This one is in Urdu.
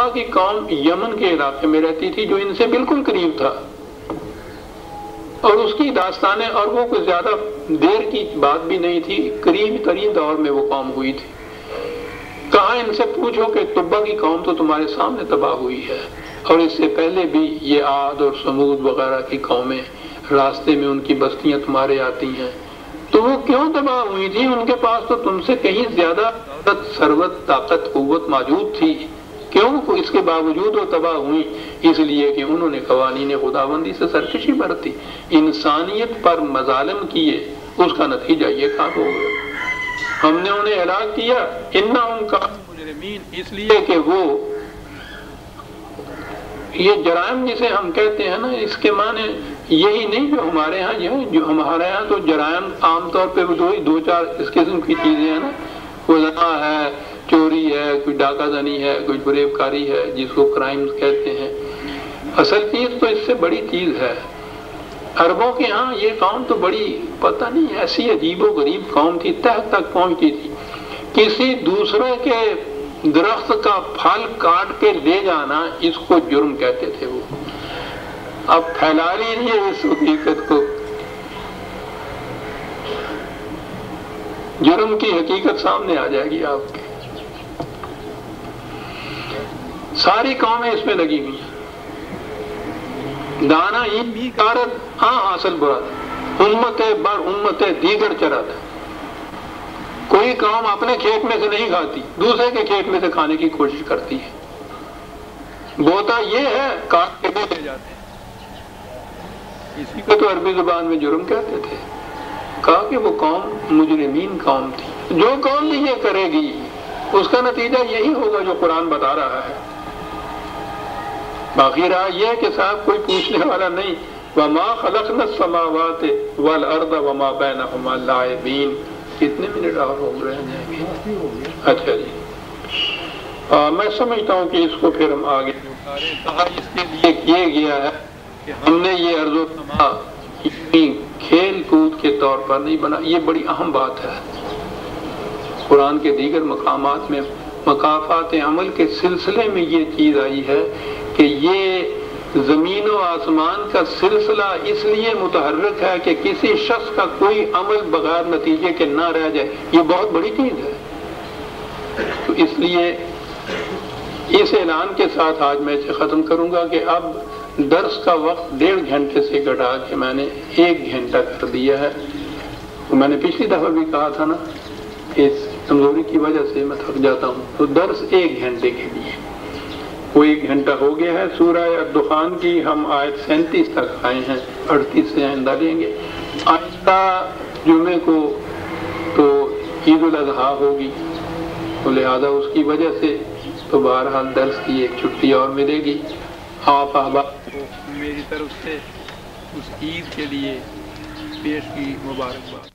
تبا کی قوم یمن کے علاقے میں رہتی تھی جو ان سے بالکل قریب تھا، اور اس کی داستانیں، اور وہ کوئی زیادہ دیر کی بات بھی نہیں تھی، قریب ترین دور میں وہ قوم ہوئی تھی۔ کہا ان سے پوچھو کہ تبا کی قوم تو تمہارے سامنے تباہ ہوئی ہے، اور اس سے پہلے بھی یہ عاد اور سمود وغیرہ کی قومیں راستے میں ان کی بستیاں تمہارے آتی ہیں، تو وہ کیوں تباہ ہوئی تھی؟ ان کے پاس تو تم سے کہیں زیادہ ثروت، طاقت، قوت موجود تھی، کیوں اس کے باوجود وہ تباہ ہوئی؟ اس لیے کہ انہوں نے قوانین خداوندی سے سرکشی برتی، انسانیت پر مظالم کیے، اس کا نتیجہ یہ کام ہو گیا۔ ہم نے انہیں ہلاک کیا، انہم کانوا مجرمین، اس لیے کہ وہ یہ جرائم جسے ہم کہتے ہیں نا، اس کے معنی یہی نہیں جو ہمارے ہاں جو ہمارے ہاں تو جرائم عام طور پہ دو چار اس قسم کی چیزیں ہیں نا، وہ زنا ہے، چوری ہے، کوئی ڈاکہ زنی ہے، کوئی فریب کاری ہے، جس کو کرائمز کہتے ہیں۔ اصل چیز تو اس سے بڑی چیز ہے۔ عربوں کے ہاں یہ قوم تو بڑی پتہ نہیں ایسی عجیب و غریب قوم تھی، تہ تک پہنچتی تھی، کسی دوسرے کے درخت کا پھل کاٹ کے لے جانا اس کو جرم کہتے تھے وہ۔ اب پھیلا لیجیے اس حقیقت کو، جرم کی حقیقت سامنے آ جائے گی آپ کے۔ ساری قومیں اس میں لگی ہوئی ہیں۔ دانا این بھی کارت ہاں حاصل برات، امت بر امت دیگر چرات۔ کوئی قوم اپنے کھیت میں سے نہیں کھاتی، دوسرے کے کھیت میں سے کھانے کی کوشش کرتی ہے۔ بوتا یہ ہے، کاٹ کے لے جاتے ہیں، اسی کو تو عربی زبان میں جرم کہتے تھے۔ کہا کہ وہ قوم مجرمین قوم تھی۔ جو قوم بھی یہ کرے گی اس کا نتیجہ یہی ہوگا جو قرآن بتا رہا ہے۔ باقی رہا یہ کہ صاحب کوئی پوچھنے والا نہیں، وَمَا خَلَقْنَا السَّمَاوَاتِ وَالْأَرْضَ وَمَا بَيْنَهُمَا لَاعِبِينَ۔ کتنے منٹ اور ہو رہے ہیں؟ اچھا جی، میں سمجھتا ہوں کہ اس کو پھر ہم آگے اس کے لیے کیے گیا ہے کہ ہم نے یہ ارض و سما کھیل کود کے طور پر نہیں بنا۔ یہ بڑی اہم بات ہے۔ قرآن کے دیگر مقامات میں مکافات عمل کے سلسلے میں یہ چیز آئی ہے کہ یہ زمین و آسمان کا سلسلہ اس لیے متحرک ہے کہ کسی شخص کا کوئی عمل بغیر نتیجے کے نہ رہ جائے۔ یہ بہت بڑی چیز ہے۔ تو اس لیے اس اعلان کے ساتھ آج میں اسے ختم کروں گا کہ اب درس کا وقت 1.5 گھنٹے سے گھٹا کے میں نے 1 گھنٹہ کر دیا ہے۔ میں نے پچھلی دفعہ بھی کہا تھا نا، اس کمزوری کی وجہ سے میں تھک جاتا ہوں، تو درس 1 گھنٹے کے لیے وہ 1 گھنٹہ ہو گیا ہے۔ سورہ الدخان کی ہم آیت 37 تک آئے ہیں، 38 سے آئندہ لیں گے۔ آئندہ جمعے کو تو عید الاضحیٰ ہوگی، تو لہذا اس کی وجہ سے تو بہرحال درس کی ایک چھٹی اور ملے گی۔ آپ احباب کو میری طرف سے اس عید کے لیے پیش کی مبارکباد۔